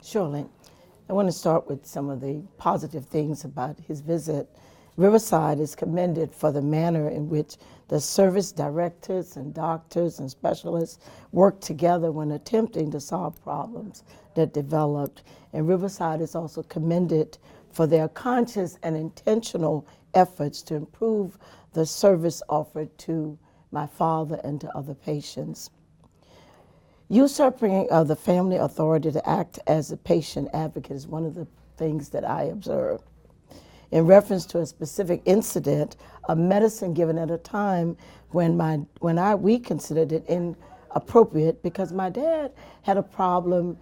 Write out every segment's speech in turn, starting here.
Surely. I want to start with some of the positive things about his visit. Riverside is commended for the manner in which the service directors and doctors and specialists work together when attempting to solve problems that developed. And Riverside is also commended for their conscious and intentional efforts to improve the service offered to my father and to other patients. Usurping of the family authority to act as a patient advocate is one of the things that I observed. In reference to a specific incident, a medicine given at a time when we considered it inappropriate because my dad had a problem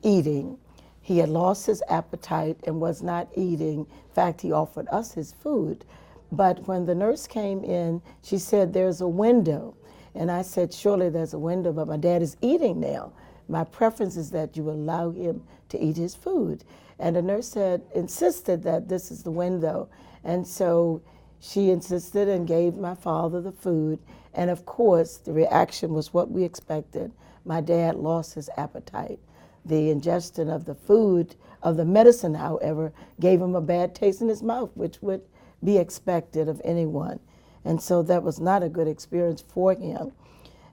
eating. He had lost his appetite and was not eating. In fact, he offered us his food. But when the nurse came in, she said, "There's a window." And I said, "Surely there's a window, but my dad is eating now. My preference is that you allow him to eat his food." And the nurse insisted that this is the window. And so she insisted and gave my father the food. And of course, the reaction was what we expected. My dad lost his appetite. The ingestion of the food, of the medicine, however, gave him a bad taste in his mouth, which would be expected of anyone. And so that was not a good experience for him.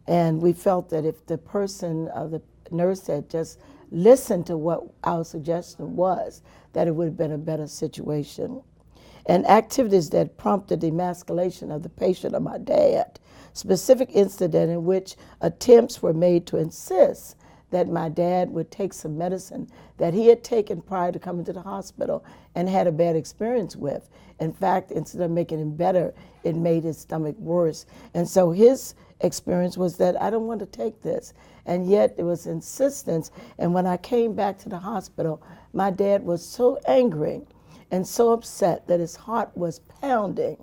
And we felt that if the nurse had just listened to what our suggestion was, that it would have been a better situation. And activities that prompted the emasculation of the patient or my dad, specific incident in which attempts were made to insist that my dad would take some medicine that he had taken prior to coming to the hospital and had a bad experience with. In fact, instead of making him better, it made his stomach worse. And so his experience was that I don't want to take this. And yet there was insistence. And when I came back to the hospital, my dad was so angry and so upset that his heart was pounding.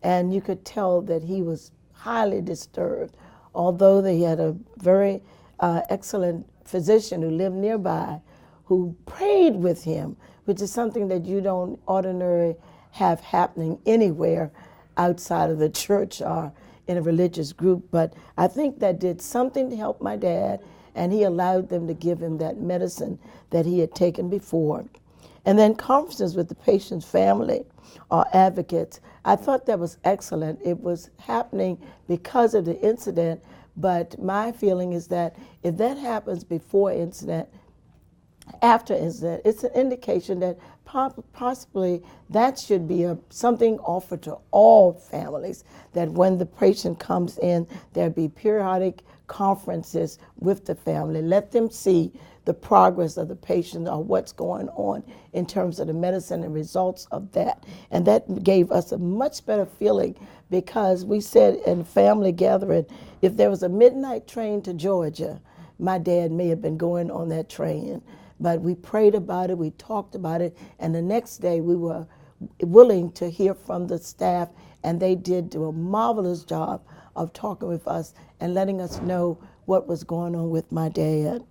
And you could tell that he was highly disturbed, although they had a very excellent physician who lived nearby who prayed with him, which is something that you don't ordinarily have happening anywhere outside of the church or in a religious group. But I think that did something to help my dad, and he allowed them to give him that medicine that he had taken before. And then conferences with the patient's family or advocates. I thought that was excellent. It was happening because of the incident, but my feeling is that if that happens before incident, after incident, it's an indication that possibly that should be something offered to all families, that when the patient comes in, there be periodic conferences with the family. Let them see the progress of the patient or what's going on in terms of the medicine and results of that. And that gave us a much better feeling because we said in family gathering, if there was a midnight train to Georgia, my dad may have been going on that train. But we prayed about it, we talked about it, and the next day we were willing to hear from the staff, and they did do a marvelous job of talking with us and letting us know what was going on with my dad.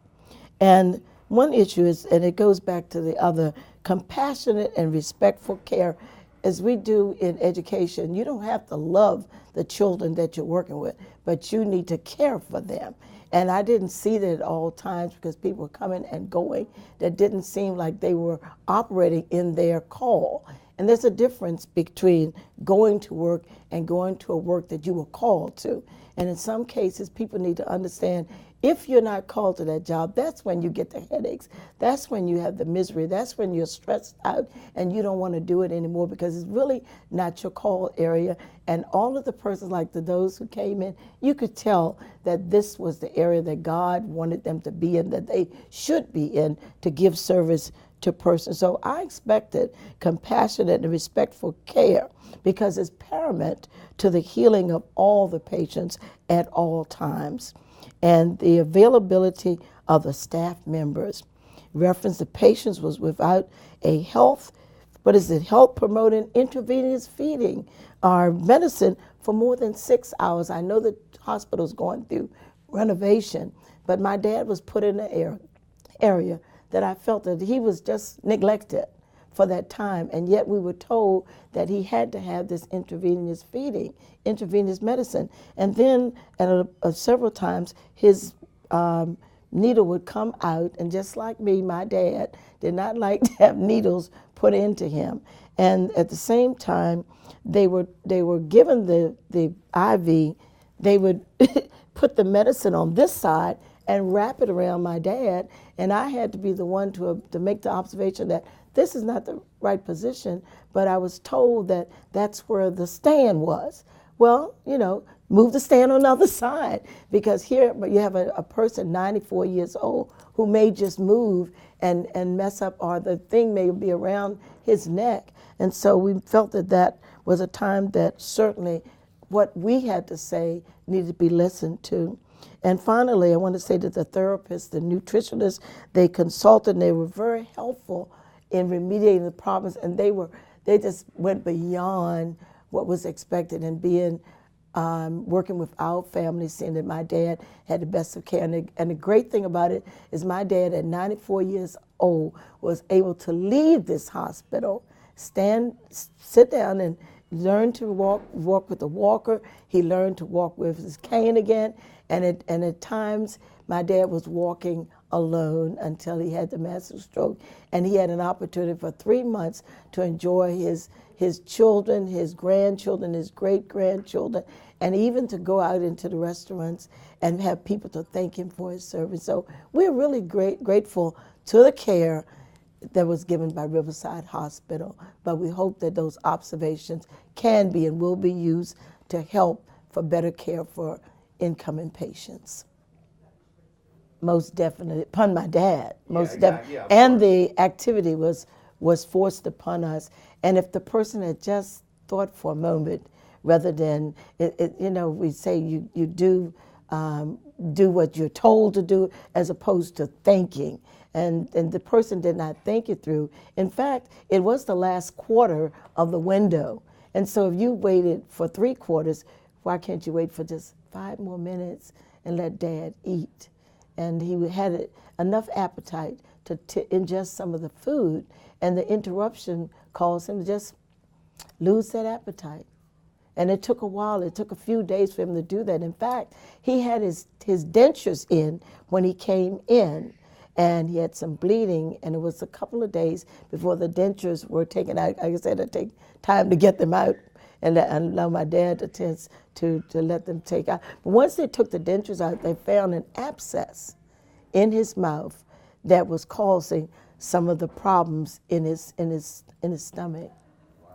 And one issue is, and it goes back to the other, compassionate and respectful care. As we do in education, you don't have to love the children that you're working with, but you need to care for them. And I didn't see that at all times because people were coming and going that didn't seem like they were operating in their call. And there's a difference between going to work and going to a work that you were called to. And in some cases, people need to understand if you're not called to that job, that's when you get the headaches. That's when you have the misery. That's when you're stressed out and you don't want to do it anymore because it's really not your call area. And all of the persons, like those who came in, you could tell that this was the area that God wanted them to be in, that they should be in to give service to persons. So I expected compassionate and respectful care because it's paramount to the healing of all the patients at all times. And the availability of the staff members. Reference the patients was without a health promoting intravenous feeding or medicine for more than 6 hours. I know the hospital's going through renovation, but my dad was put in an area that I felt that he was just neglected for that time, and yet we were told that he had to have this intravenous feeding, intravenous medicine. And then at several times, his needle would come out, and just like me, my dad did not like to have needles put into him. And at the same time, they were given the IV. They would put the medicine on this side and wrap it around my dad, and I had to be the one to make the observation that this is not the right position, but I was told that that's where the stand was. Well, move the stand on the other side, because here you have a person 94 years old who may just move and mess up, or the thing may be around his neck. And so we felt that that was a time that certainly what we had to say needed to be listened to. And finally, I want to say that the therapists, the nutritionists, they consulted, and they were very helpful in remediating the problems, and they just went beyond what was expected, and being working with our family, seeing that my dad had the best of care. And the great thing about it is my dad at 94 years old was able to leave this hospital, sit down and learn to walk with a walker. He learned to walk with his cane again. And at times, my dad was walking alone until he had the massive stroke. And he had an opportunity for 3 months to enjoy his children, his grandchildren, his great-grandchildren, and even to go out into the restaurants and have people to thank him for his service. So we're really grateful to the care that was given by Riverside Hospital, but we hope that those observations can be and will be used to help for better care for incoming patients. Most definitely, upon my dad, most definitely. Yeah, and the activity was forced upon us. And if the person had just thought for a moment, rather than, we say you do what you're told to do, as opposed to thinking. And the person did not think it through. In fact, it was the last quarter of the window. And so if you waited for 3 quarters, why can't you wait for just 5 more minutes and let Dad eat? And he had enough appetite to ingest some of the food, and the interruption caused him to just lose that appetite. And it took a while. It took a few days for him to do that. In fact, he had his dentures in when he came in, and he had some bleeding, and it was a couple of days before the dentures were taken out. Like I said, it take time to get them out, and allow my dad to let them take out. But once they took the dentures out, they found an abscess in his mouth that was causing some of the problems in his stomach. Wow.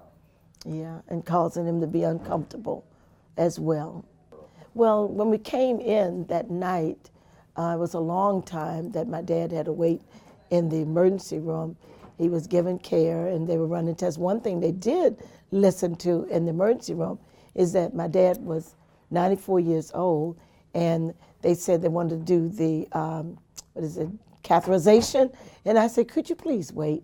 Yeah, and causing him to be uncomfortable as well. Well, when we came in that night, it was a long time that my dad had to wait in the emergency room. He was given care, and they were running tests. One thing they did listen to in the emergency room is that my dad was 94 years old, and they said they wanted to do the, catheterization. And I said, could you please wait?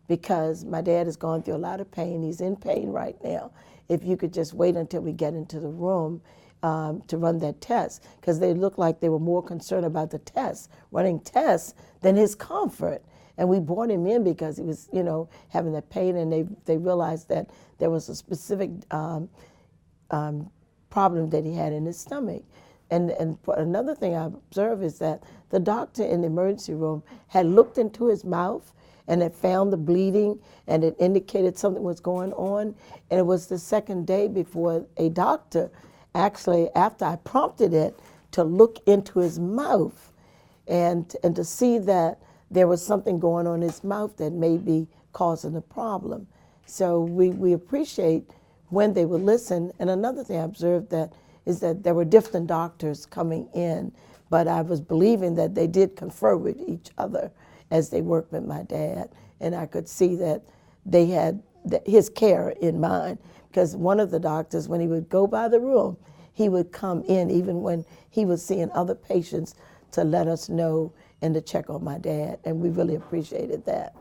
Because my dad has gone through a lot of pain. He's in pain right now. If you could just wait until we get into the room to run that test, because they looked like they were more concerned about the test, running tests, than his comfort. And we brought him in because he was, having that pain, and they realized that there was a specific problem that he had in his stomach. And another thing I observed is that the doctor in the emergency room had looked into his mouth and had found the bleeding, and it indicated something was going on. And it was the second day before a doctor, actually, after I prompted it, to look into his mouth and to see that there was something going on in his mouth that may be causing a problem. So we appreciate when they would listen. And another thing I observed is that there were different doctors coming in, but I was believing that they did confer with each other as they worked with my dad. And I could see that they had his care in mind, because one of the doctors, when he would go by the room, he would come in even when he was seeing other patients to let us know and to check on my dad, and we really appreciated that.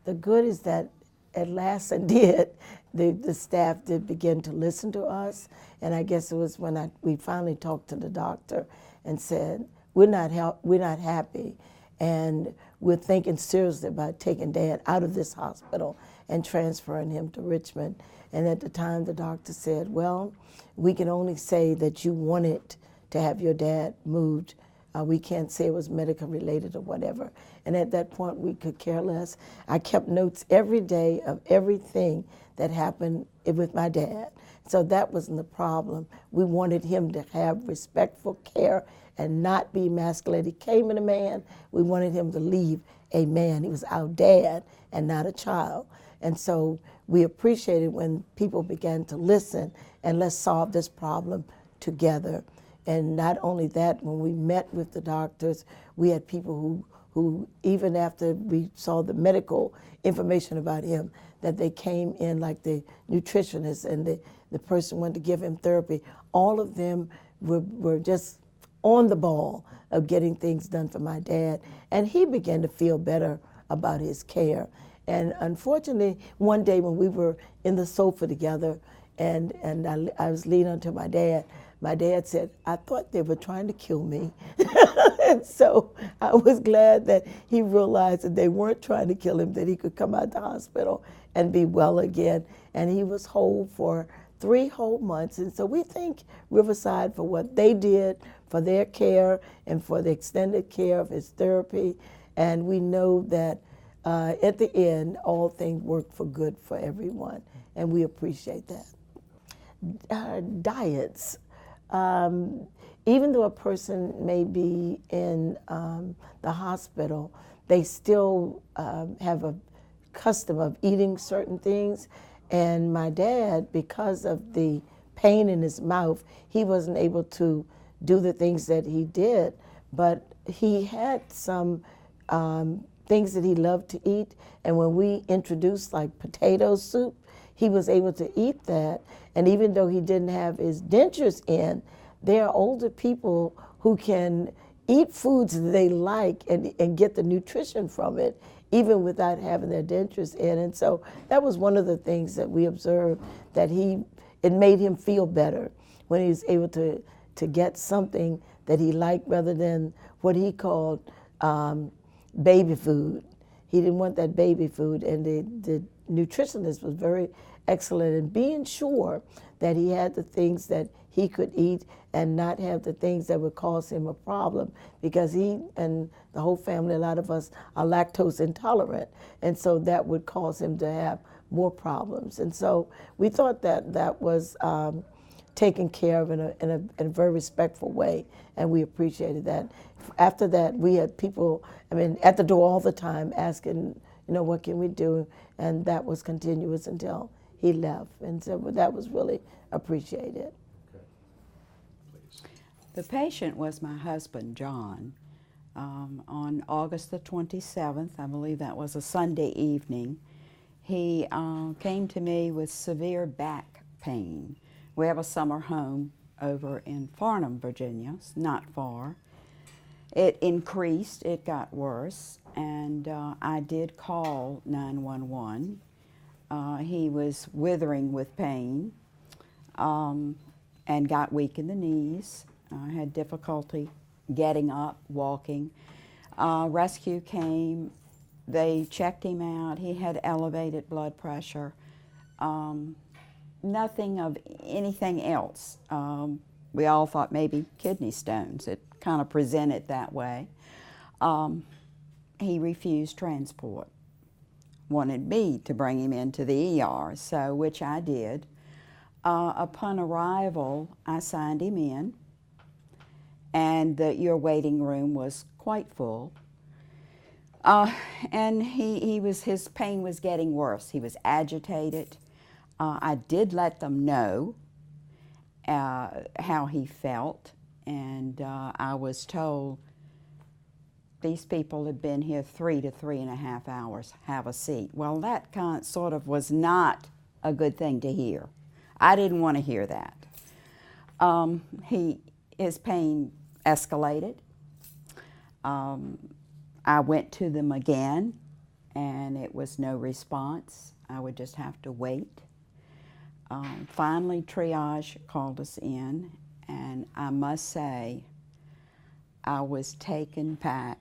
The good is that at last indeed, the staff did begin to listen to us, and I guess it was when we finally talked to the doctor and said, we're not happy, and we're thinking seriously about taking Dad out of this hospital and transferring him to Richmond. And at the time, the doctor said, well, we can only say that you wanted to have your dad moved We can't say it was medical related or whatever. And at that point, we could care less. I kept notes every day of everything that happened with my dad. So that wasn't the problem. We wanted him to have respectful care and not be emasculated. He came in a man. We wanted him to leave a man. He was our dad and not a child. And so we appreciated when people began to listen and let's solve this problem together. And not only that, when we met with the doctors, we had people who even after we saw the medical information about him, that they came in, like the nutritionist and the person wanted to give him therapy. All of them were just on the ball of getting things done for my dad. And he began to feel better about his care. And unfortunately, one day when we were in the sofa together and I was leaning onto my dad said, "I thought they were trying to kill me." And so I was glad that he realized that they weren't trying to kill him, that he could come out of the hospital and be well again. And he was whole for 3 whole months. And so we thank Riverside for what they did, for their care, and for the extended care of his therapy. And we know that at the end, all things work for good for everyone. And we appreciate that. Diets. Even though a person may be in the hospital, they still have a custom of eating certain things. And my dad, because of the pain in his mouth, he wasn't able to do the things that he did. But he had some things that he loved to eat. And when we introduced like potato soup, he was able to eat that. And even though he didn't have his dentures in, there are older people who can eat foods they like and get the nutrition from it, even without having their dentures in. And so that was one of the things that we observed, that it made him feel better when he was able to get something that he liked rather than what he called baby food. He didn't want that baby food, and the nutritionist was very excellent in being sure that he had the things that he could eat and not have the things that would cause him a problem, because he and the whole family, a lot of us, are lactose intolerant, and so that would cause him to have more problems. And so we thought that that was taken care of in a very respectful way, and we appreciated that. After that, we had people, at the door all the time asking, what can we do? And that was continuous until he left. And so that was really appreciated. Okay. Please. The patient was my husband, John. On August the 27th, I believe that was a Sunday evening, he came to me with severe back pain. We have a summer home over in Farnham, Virginia. It's not far. It increased, it got worse, and I did call 911. He was withering with pain and got weak in the knees, had difficulty getting up, walking. Rescue came, they checked him out. He had elevated blood pressure. Nothing of anything else. We all thought maybe kidney stones. It kind of presented that way. He refused transport, wanted me to bring him into the ER, so which I did. Upon arrival, I signed him in, and your waiting room was quite full. And his pain was getting worse. He was agitated. I did let them know how he felt, and I was told, these people had been here 3 to 3.5 hours, have a seat. Well, that sort of was not a good thing to hear. I didn't want to hear that. His pain escalated. I went to them again, and it was no response. I would just have to wait. Finally, triage called us in, and I must say, I was taken back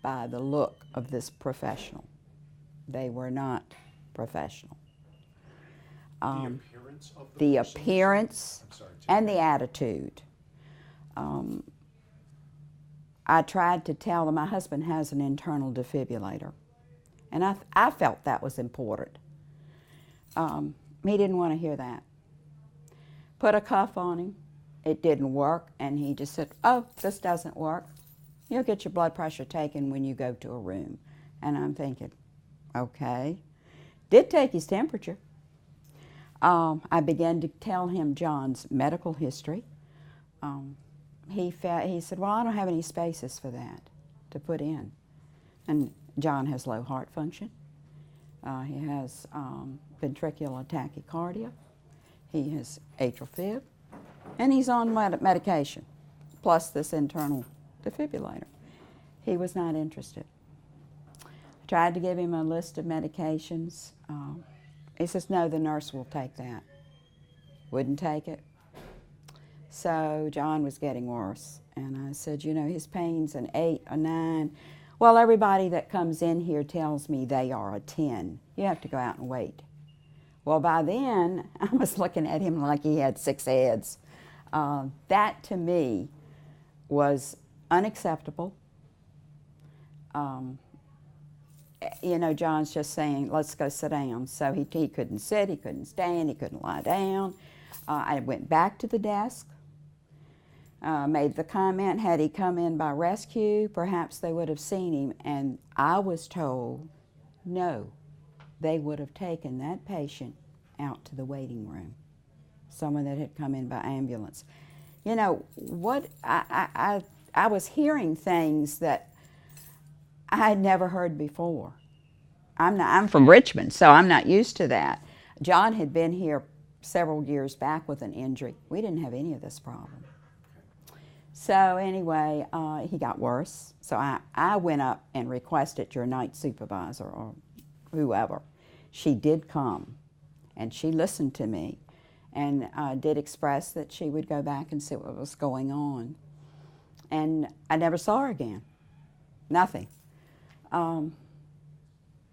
by the look of this professional. They were not professional. The appearance of the person? appearance I'm sorry, and the attitude. I tried to tell them my husband has an internal defibrillator, and I felt that was important. He didn't want to hear that. Put a cuff on him. It didn't work, and he just said, "Oh, this doesn't work. You'll get your blood pressure taken when you go to a room." And I'm thinking, okay. Did take his temperature. I began to tell him John's medical history. He said, "Well, I don't have any spaces for that to put in." And John has low heart function. He has ventricular tachycardia. He has atrial fib. And he's on medication, plus this internal defibrillator. He was not interested. I tried to give him a list of medications. He says, "No, the nurse will take that." Wouldn't take it. So John was getting worse. And I said, "You know, his pain's an 8, a 9. Well, everybody that comes in here tells me they are a 10. You have to go out and wait." Well, by then, I was looking at him like he had 6 heads. That, to me, was unacceptable. You know, John's just saying, "Let's go sit down." So he couldn't sit, he couldn't stand, he couldn't lie down. I went back to the desk, made the comment, had he come in by rescue, perhaps they would have seen him. And I was told, no, they would have taken that patient out to the waiting room, someone that had come in by ambulance. You know, what I was hearing things that I had never heard before. I'm from Richmond, so I'm not used to that. John had been here several years back with an injury. We didn't have any of this problem. So anyway, he got worse. So I went up and requested your night supervisor or whoever. She did come, and she listened to me and did express that she would go back and see what was going on. And I never saw her again. Nothing.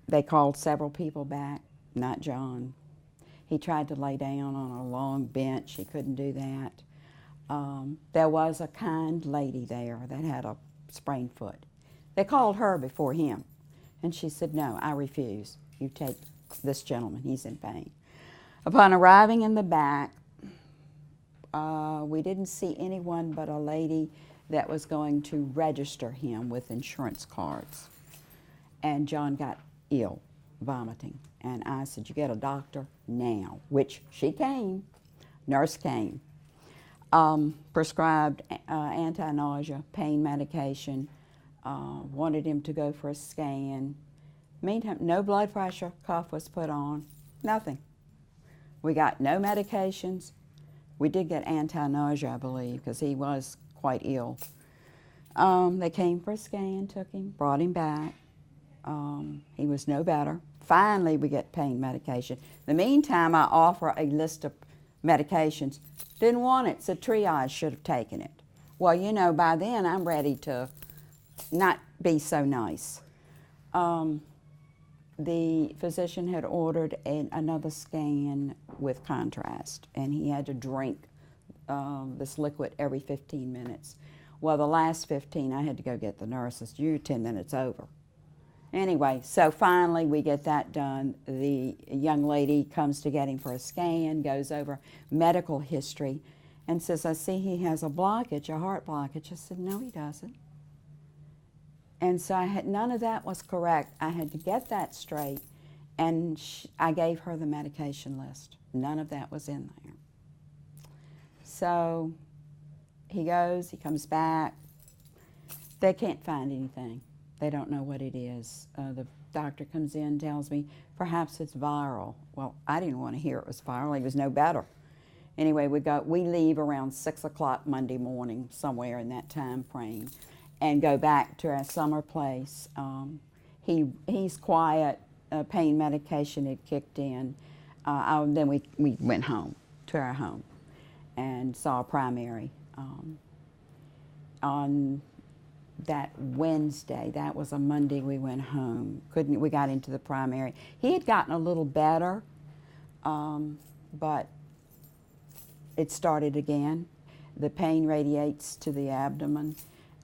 They called several people back, not John. He tried to lay down on a long bench. He couldn't do that. There was a kind lady there that had a sprained foot. They called her before him, and she said, "No, I refuse. You take this gentleman. He's in pain." Upon arriving in the back, we didn't see anyone but a lady that was going to register him with insurance cards. And John got ill, vomiting. And I said, "You get a doctor now," which she came. Nurse came. Prescribed anti-nausea, pain medication, wanted him to go for a scan. Meantime, no blood pressure cuff was put on, nothing. We got no medications. We did get anti-nausea, I believe, because he was quite ill. They came for a scan, took him, brought him back. He was no better. Finally, we get pain medication. In the meantime, I offer a list of medications. Didn't want it, so triage should have taken it. Well, you know, by then I'm ready to not be so nice. The physician had ordered another scan with contrast, and he had to drink this liquid every 15 minutes. Well, the last 15, I had to go get the nurses. You're 10 minutes over. Anyway, so finally we get that done. The young lady comes to get him for a scan, goes over medical history, and says, "I see he has a blockage, a heart blockage." I said, "No, he doesn't." And so none of that was correct. I had to get that straight, and I gave her the medication list. None of that was in there. So he goes, he comes back. They can't find anything. They don't know what it is. The doctor comes in, tells me, perhaps it's viral. Well, I didn't want to hear it was viral. He was no better. Anyway, we leave around 6 o'clock Monday morning, somewhere in that time frame, and go back to our summer place. He's quiet. Pain medication had kicked in. Then we went home, to our home, and saw a primary. On that Wednesday, that was a Monday, we went home. We got into the primary. He had gotten a little better, but it started again. The pain radiates to the abdomen,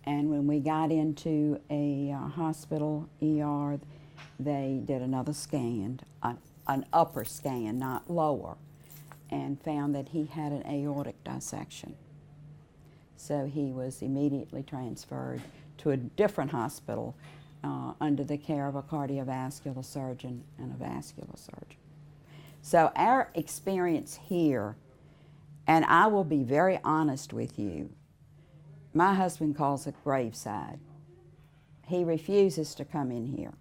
And when we got into a hospital ER, they did another scan, an upper scan, not lower, and found that he had an aortic dissection. So he was immediately transferred to a different hospital under the care of a cardiovascular surgeon and a vascular surgeon. So our experience here, and I will be very honest with you, my husband calls it graveside. He refuses to come in here.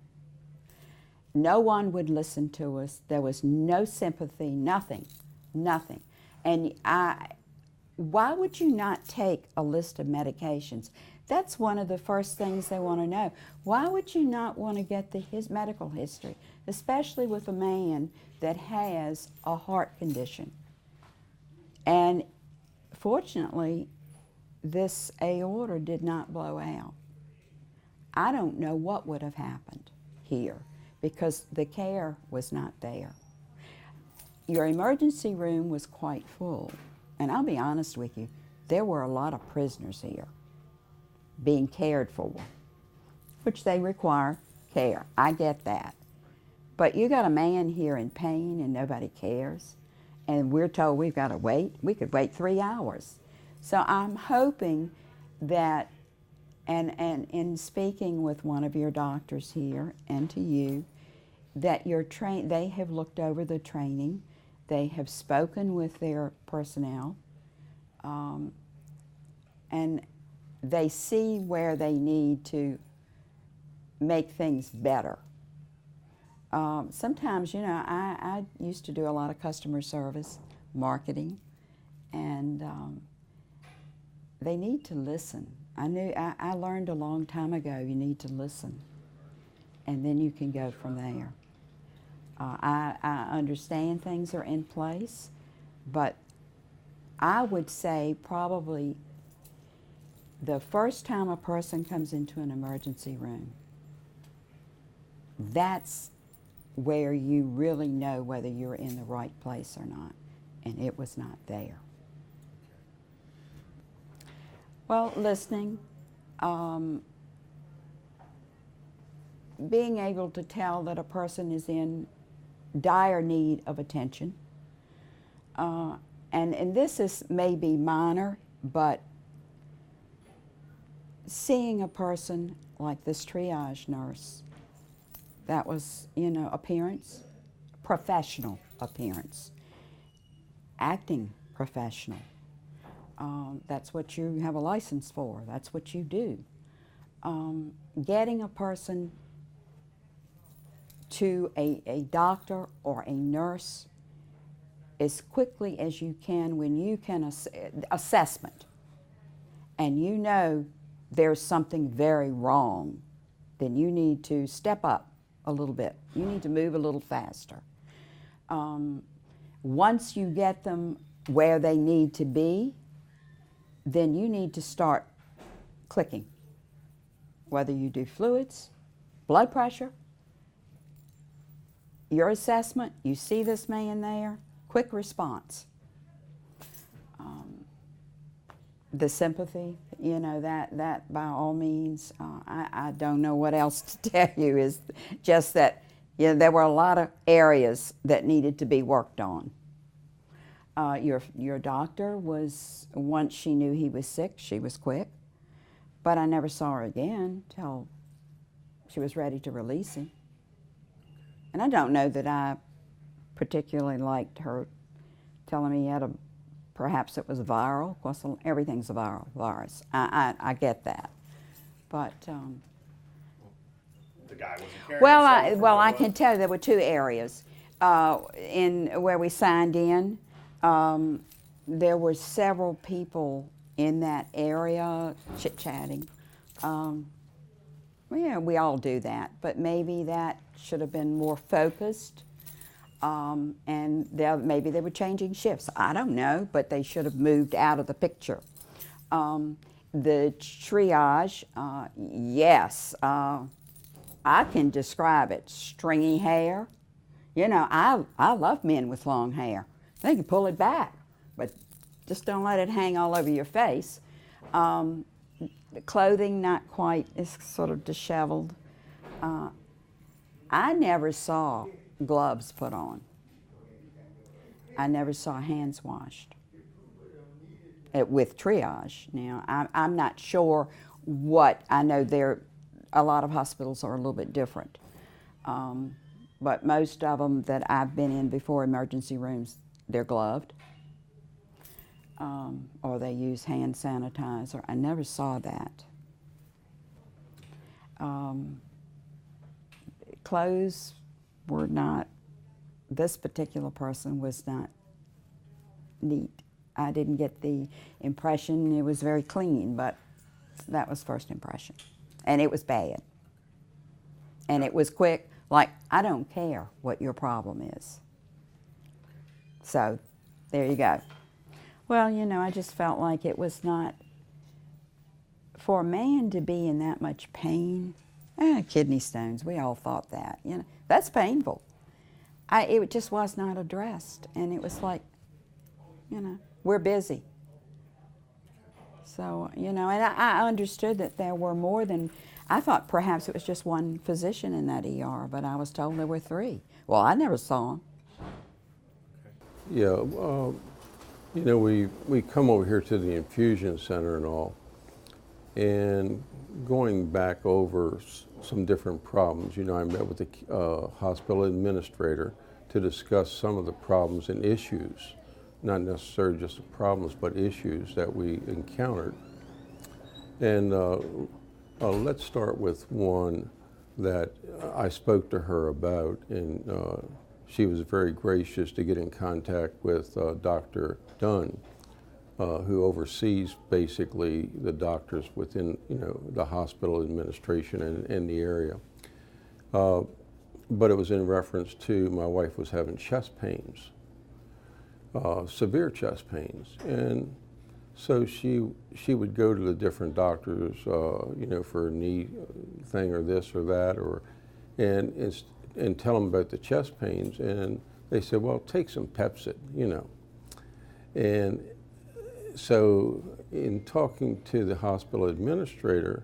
No one would listen to us. There was no sympathy, nothing. And why would you not take a list of medications? That's one of the first things they want to know. Why would you not want to get his medical history, especially with a man that has a heart condition? And fortunately, this aorta did not blow out. I don't know what would have happened here because the care was not there. Your emergency room was quite full. And I'll be honest with you, there were a lot of prisoners here being cared for, which they require care. I get that. But you got a man here in pain and nobody cares, and we're told we've got to wait. We could wait 3 hours. So I'm hoping that, and in speaking with one of your doctors here and to you, that they have looked over the training, they have spoken with their personnel, and they see where they need to make things better. Sometimes, I used to do a lot of customer service, marketing, and they need to listen. I learned a long time ago you need to listen, and then you can go from there. I understand things are in place, but I would say probably the first time a person comes into an emergency room, that's where you really know whether you're in the right place or not, and it was not there. Well, listening, being able to tell that a person is in dire need of attention, and this is maybe minor, but seeing a person like this triage nurse, that was, appearance, professional appearance, acting professional. That's what you have a license for. That's what you do. Getting a person to a doctor or a nurse as quickly as you can when you can assessment, and you know there's something very wrong, then you need to step up a little bit. You need to move a little faster. Once you get them where they need to be, then you need to start clicking. Whether you do fluids, blood pressure, your assessment, you see this man there, quick response. The sympathy, that by all means, I don't know what else to tell you, is just that there were a lot of areas that needed to be worked on. Your doctor was, once she knew he was sick, she was quick, but I never saw her again till she was ready to release him. And I don't know that I particularly liked her telling me he had perhaps it was viral. Of course, everything's a viral virus. I get that, but The guy wasn't carrying well, I himself, can tell you there were two areas in where we signed in. There were several people in that area chit-chatting. Yeah, we all do that, but maybe that should have been more focused. And maybe they were changing shifts. I don't know, but they should have moved out of the picture. The triage, yes, I can describe it. Stringy hair. I love men with long hair. They can pull it back, but just don't let it hang all over your face. clothing not quite, it's sort of disheveled. I never saw gloves put on. I never saw hands washed with triage. Now, I'm not sure what, I know a lot of hospitals are a little bit different. But most of them that I've been in before, emergency rooms, they're gloved. Or they use hand sanitizer. I never saw that. Clothes were not, this particular person was not neat. I didn't get the impression it was very clean, but that was first impression. And it was bad. And it was quick, like, I don't care what your problem is. So, there you go. Well, you know, I just felt like it was not, for a man to be in that much pain, kidney stones, we all thought that, you know, that's painful. It just was not addressed, and it was like, you know, we're busy. So, you know, and I understood that there were more than, I thought perhaps it was just one physician in that ER, but I was told there were 3. Well, I never saw them. Yeah, you know, we come over here to the infusion center and all, and going back over some different problems, you know, I met with the hospital administrator to discuss some of the problems and issues, not necessarily just the problems, but issues that we encountered. And let's start with one that I spoke to her about, and she was very gracious to get in contact with Dr. Dunn, who oversees basically the doctors within, you know, the hospital administration and the area. But it was in reference to my wife was having chest pains, severe chest pains, and so she would go to the different doctors, you know, for a knee thing or this or that, and tell them about the chest pains, and they said, well, take some Pepsid, you know. And so in talking to the hospital administrator,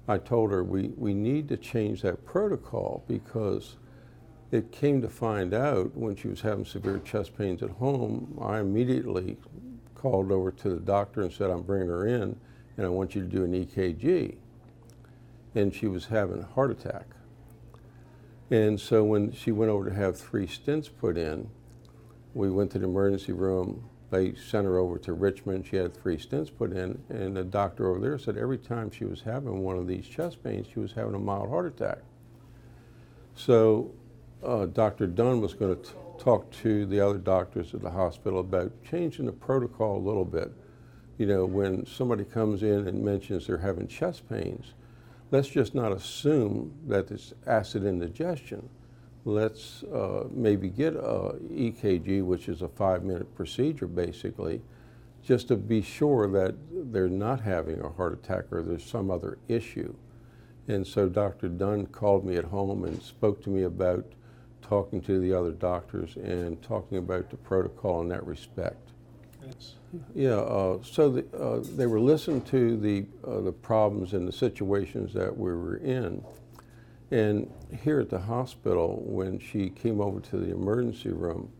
I told her we need to change that protocol, because it came to find out when she was having severe chest pains at home, I immediately called over to the doctor and said, I'm bringing her in and I want you to do an EKG. And she was having a heart attack. And so when she went over to have 3 stents put in, we went to the emergency room. They sent her over to Richmond. She had 3 stents put in, and the doctor over there said every time she was having one of these chest pains, she was having a mild heart attack. So Dr. Dunn was going to talk to the other doctors at the hospital about changing the protocol a little bit. You know, when somebody comes in and mentions they're having chest pains, let's just not assume that it's acid indigestion. Let's maybe get a EKG, which is a 5-minute procedure basically, just to be sure that they're not having a heart attack or there's some other issue. And so Dr. Dunn called me at home and spoke to me about talking to the other doctors and talking about the protocol in that respect. Yes. Yeah, so they were listening to the problems and the situations that we were in. And here at the hospital, when she came over to the emergency room,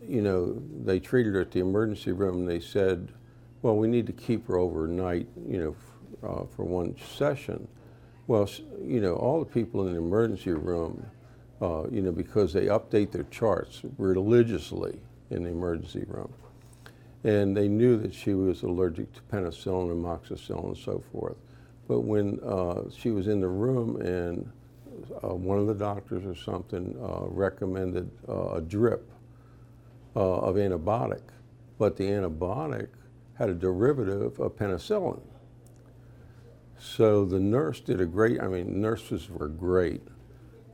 you know, they treated her at the emergency room and they said, well, we need to keep her overnight, you know, for one session. Well, you know, all the people in the emergency room, you know, because they update their charts religiously in the emergency room. And they knew that she was allergic to penicillin and amoxicillin and so forth. But when she was in the room and one of the doctors or something recommended a drip of antibiotic, but the antibiotic had a derivative of penicillin. So the nurse did a great, I mean, nurses were great.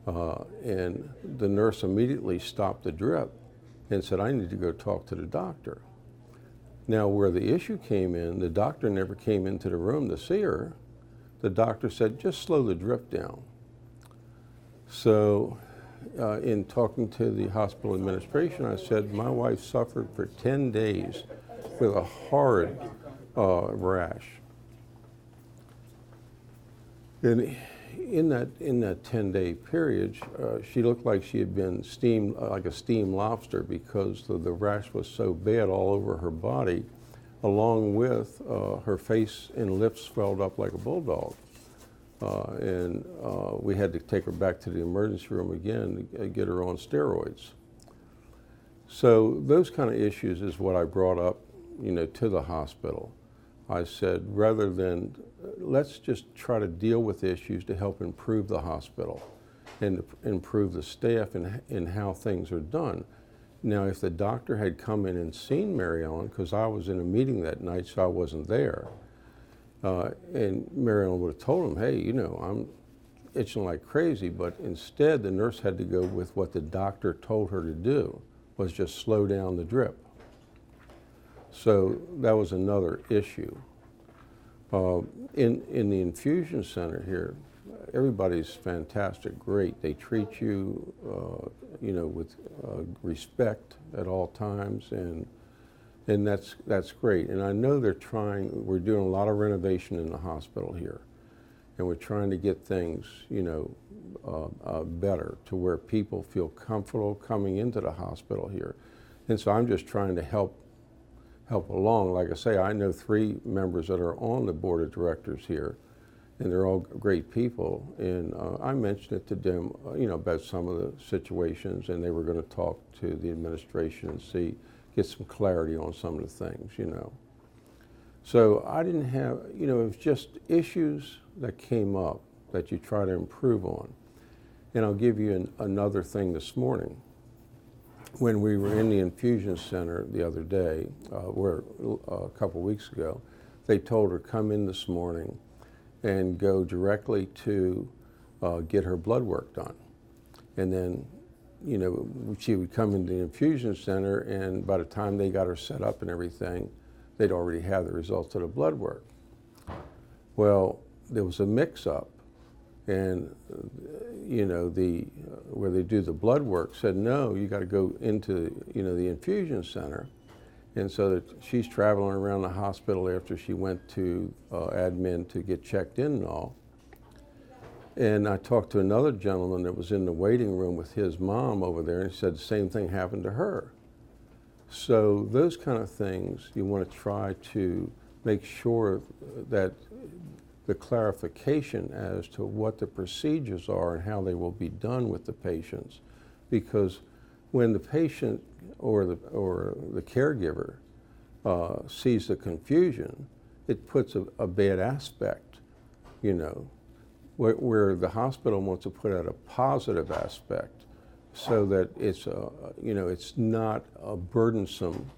And the nurse immediately stopped the drip and said, I need to go talk to the doctor. Now, where the issue came in, the doctor never came into the room to see her. The doctor said, just slow the drip down. So in talking to the hospital administration, I said, my wife suffered for 10 days with a horrid rash. And in that 10-day period, she looked like she had been steamed, like a steamed lobster, because the rash was so bad all over her body, along with her face and lips swelled up like a bulldog. And we had to take her back to the emergency room again to get her on steroids. So those kind of issues is what I brought up, to the hospital. I said, rather than, let's just try to deal with issues to help improve the hospital and to improve the staff and how things are done. Now, if the doctor had come in and seen Mary Ellen, because I was in a meeting that night, so I wasn't there, and Mary Ellen would have told him, hey, I'm itching like crazy, but instead the nurse had to go with what the doctor told her to do, was just slow down the drip. So that was another issue. In the infusion center here, everybody's fantastic, great. They treat you, with respect at all times, and that's great. And I know we're doing a lot of renovation in the hospital here, and we're trying to get things, better to where people feel comfortable coming into the hospital here. And so I'm just trying to help along. Like I say, I know 3 members that are on the board of directors here, and they're all great people. And I mentioned it to them, about some of the situations, and they were going to talk to the administration and get some clarity on some of the things, So I didn't have, it was just issues that came up that you try to improve on. And I'll give you another thing this morning. When we were in the infusion center the other day, a couple weeks ago, they told her, come in this morning and go directly to get her blood work done. And then, she would come into the infusion center, and by the time they got her set up and everything, they'd already have the results of the blood work. Well, there was a mix-up, and where they do the blood work said, no, you got to go into the infusion center. And so that she's traveling around the hospital after she went to admin to get checked in and all. And I talked to another gentleman that was in the waiting room with his mom over there, and he said the same thing happened to her. So those kind of things, you want to try to make sure that the clarification as to what the procedures are and how they will be done with the patients. Because when the patient or the caregiver sees the confusion, it puts a bad aspect, where the hospital wants to put out a positive aspect so that it's, it's not a burdensome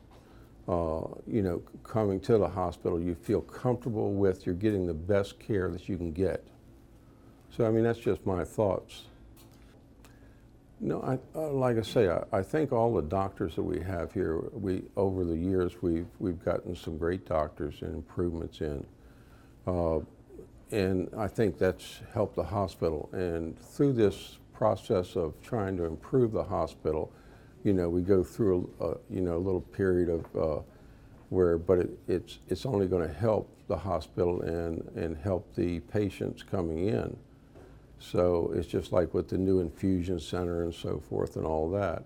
coming to the hospital. You feel comfortable with, you're getting the best care that you can get. So, I mean, that's just my thoughts. No, like I say, I think all the doctors that we have here, over the years, we've gotten some great doctors and improvements in. And I think that's helped the hospital. And through this process of trying to improve the hospital, we go through a little period of but it's only going to help the hospital and help the patients coming in. So it's just like with the new infusion center and so forth and all that.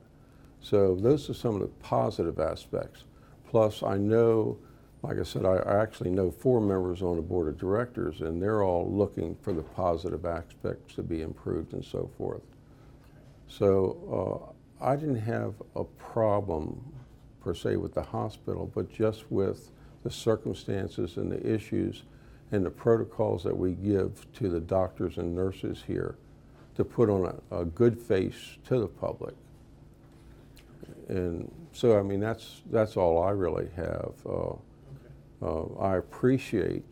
So those are some of the positive aspects. Plus, I know, like I said, I actually know 4 members on the board of directors, and they're all looking for the positive aspects to be improved and so forth. So I didn't have a problem per se with the hospital, but just with the circumstances and the issues and the protocols that we give to the doctors and nurses here to put on a good face to the public. And so, I mean, that's all I really have. I appreciate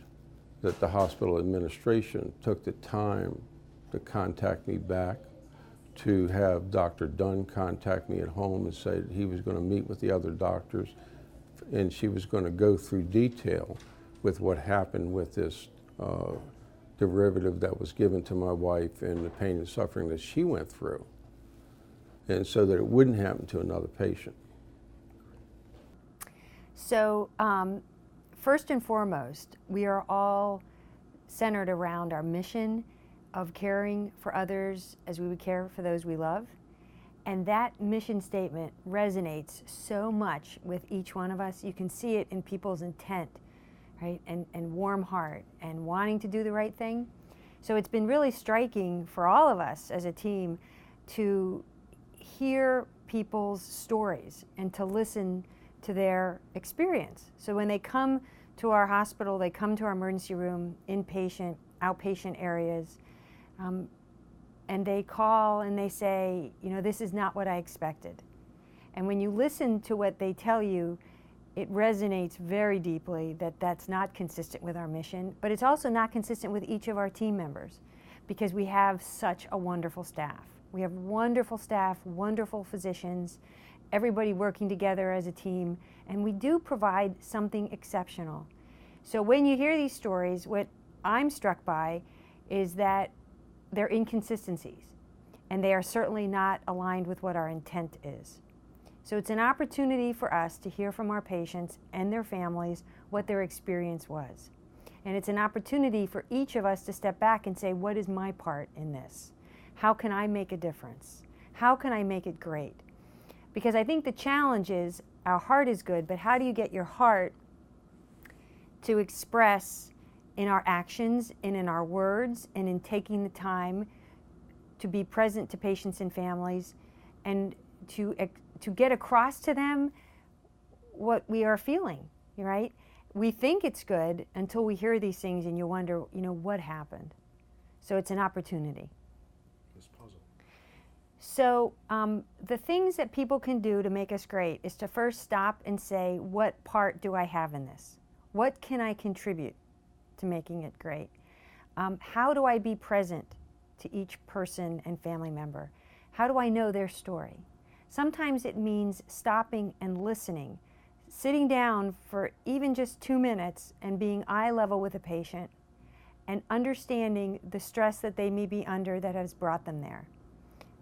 that the hospital administration took the time to contact me back, to have Dr. Dunn contact me at home and say that he was going to meet with the other doctors, and she was going to go through detail with what happened with this derivative that was given to my wife and the pain and suffering that she went through, and so that it wouldn't happen to another patient. So First and foremost, we are all centered around our mission of caring for others as we would care for those we love. And that mission statement resonates so much with each one of us. You can see it in people's intent, right? And warm heart and wanting to do the right thing. So it's been really striking for all of us as a team to hear people's stories and to listen to their experience. So when they come to our hospital, they come to our emergency room, inpatient, outpatient areas, and they call and they say, you know, this is not what I expected. And when you listen to what they tell you, it resonates very deeply that that's not consistent with our mission, but it's also not consistent with each of our team members because we have such a wonderful staff. We have wonderful staff, wonderful physicians, everybody working together as a team, and we do provide something exceptional. So when you hear these stories, what I'm struck by is that they're inconsistencies, and they are certainly not aligned with what our intent is. So it's an opportunity for us to hear from our patients and their families what their experience was. And it's an opportunity for each of us to step back and say, what is my part in this? How can I make a difference? How can I make it great? Because I think the challenge is our heart is good, but how do you get your heart to express in our actions and in our words and in taking the time to be present to patients and families and to get across to them what we are feeling, right? We think it's good until we hear these things and you wonder, you know, what happened? So it's an opportunity. This puzzle. So the things that people can do to make us great is to first stop and say, what part do I have in this? What can I contribute to making it great? How do I be present to each person and family member? How do I know their story? Sometimes it means stopping and listening, sitting down for even just 2 minutes and being eye level with a patient and understanding the stress that they may be under that has brought them there.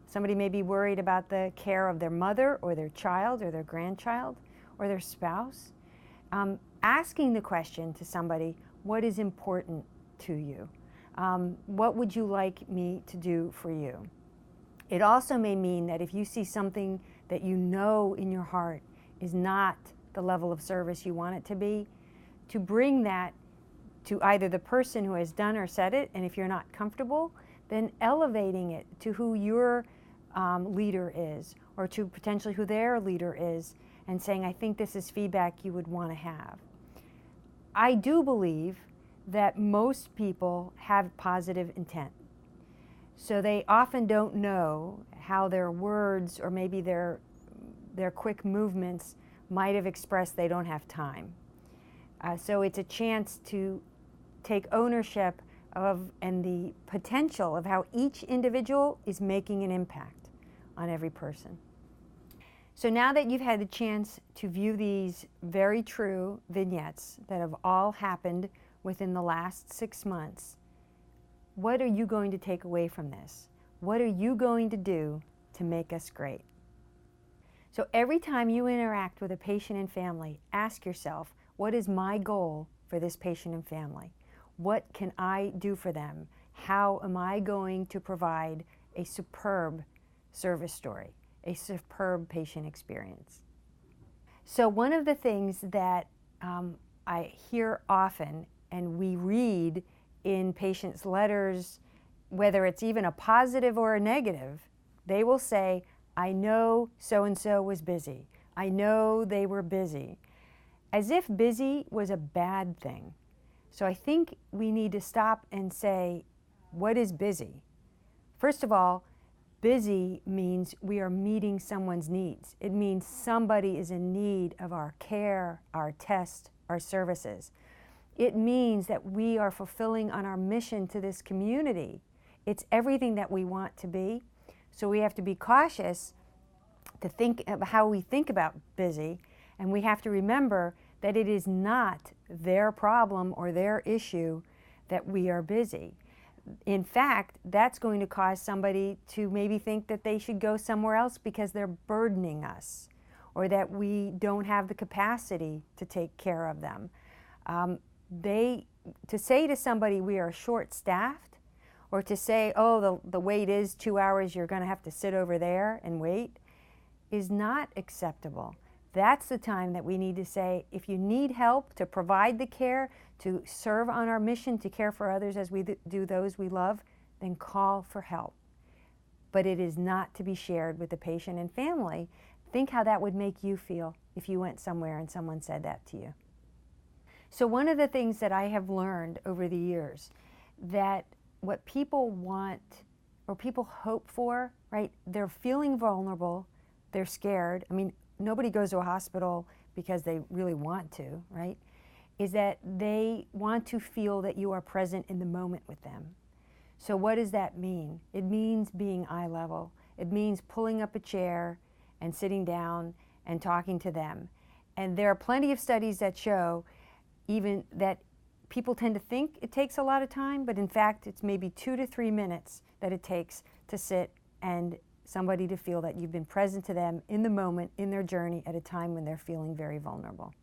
Somebody may be worried about the care of their mother or their child or their grandchild or their spouse. Asking the question to somebody, what is important to you? What would you like me to do for you? It also may mean that if you see something that you know in your heart is not the level of service you want it to be, to bring that to either the person who has done or said it, and if you're not comfortable, then elevating it to who your leader is, or to potentially who their leader is, and saying, I think this is feedback you would want to have. I do believe that most people have positive intent. So they often don't know how their words or maybe their quick movements might have expressed they don't have time. So it's a chance to take ownership of and the potential of how each individual is making an impact on every person. So now that you've had the chance to view these very true vignettes that have all happened within the last 6 months, what are you going to take away from this? What are you going to do to make us great? So every time you interact with a patient and family, ask yourself, what is my goal for this patient and family? What can I do for them? How am I going to provide a superb service story, a superb patient experience? So one of the things that I hear often and we read in patients' letters, whether it's even a positive or a negative, they will say, I know so-and-so was busy. I know they were busy. As if busy was a bad thing. So I think we need to stop and say, what is busy? First of all, busy means we are meeting someone's needs. It means somebody is in need of our care, our tests, our services. It means that we are fulfilling on our mission to this community. It's everything that we want to be. So we have to be cautious to think of how we think about busy, and we have to remember that it is not their problem or their issue that we are busy. In fact, that's going to cause somebody to maybe think that they should go somewhere else because they're burdening us, or that we don't have the capacity to take care of them. To say to somebody we are short-staffed, or to say, oh, the wait is 2 hours, you're going to have to sit over there and wait, is not acceptable. That's the time that we need to say, if you need help to provide the care, to serve on our mission to care for others as we do those we love, then call for help. But it is not to be shared with the patient and family. Think how that would make you feel if you went somewhere and someone said that to you. So one of the things that I have learned over the years, that what people want or people hope for, right? They're feeling vulnerable, they're scared. I mean, nobody goes to a hospital because they really want to, right? Is that they want to feel that you are present in the moment with them. So what does that mean? It means being eye level. It means pulling up a chair and sitting down and talking to them. And there are plenty of studies that show even that people tend to think it takes a lot of time, but in fact it's maybe 2 to 3 minutes that it takes to sit and somebody to feel that you've been present to them in the moment, in their journey, at a time when they're feeling very vulnerable.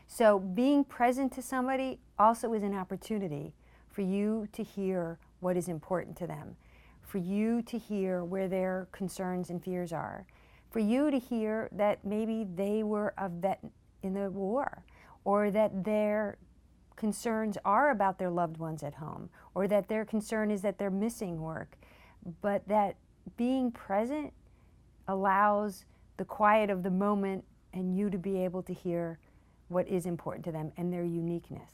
So being present to somebody also is an opportunity for you to hear what is important to them, for you to hear where their concerns and fears are, for you to hear that maybe they were a vet in the war, or that their concerns are about their loved ones at home, or that their concern is that they're missing work, but that being present allows the quiet of the moment and you to be able to hear what is important to them and their uniqueness.